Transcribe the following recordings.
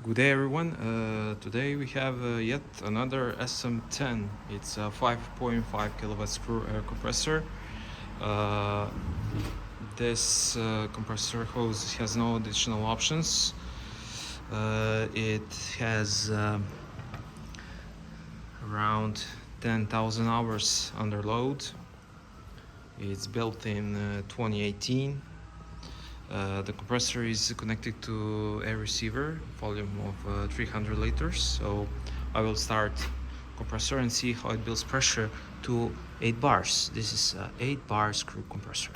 Good day everyone. Today we have yet another SM10. It's a 5.5 kilowatt screw air compressor. This compressor hose has no additional options. It has around 10,000 hours under load. It's built in 2018. The compressor is connected to a receiver, volume of 300 liters. So I will start compressor and see how it builds pressure to 8 bars. This is an 8 bar screw compressor.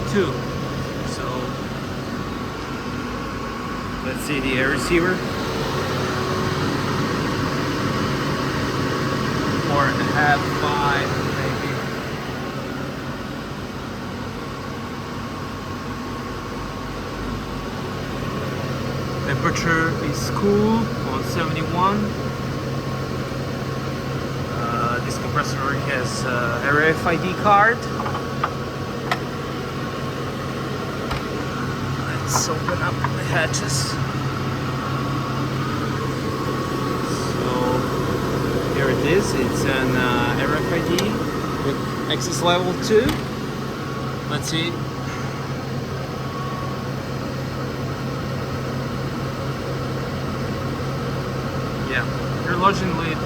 So let's see the air receiver. 4.5, 5 maybe. Temperature is cool on 71. This compressor has RFID card. Let's open up the hatches. So here it is. It's an RFID with access level 2. Let's see. Yeah, you're lodging with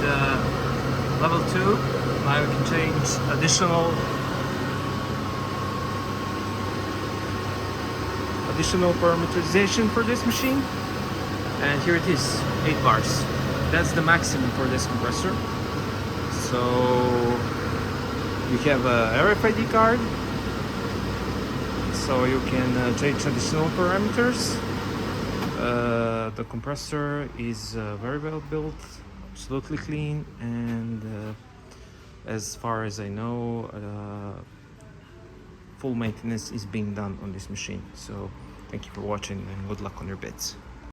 level 2. Now you can change additional parameterization for this machine, and here it is, 8 bars. That's the maximum for this compressor. So you have a RFID card, so you can change additional parameters. The compressor is very well built, absolutely clean, and as far as I know, full maintenance is being done on this machine. So thank you for watching and good luck on your bids.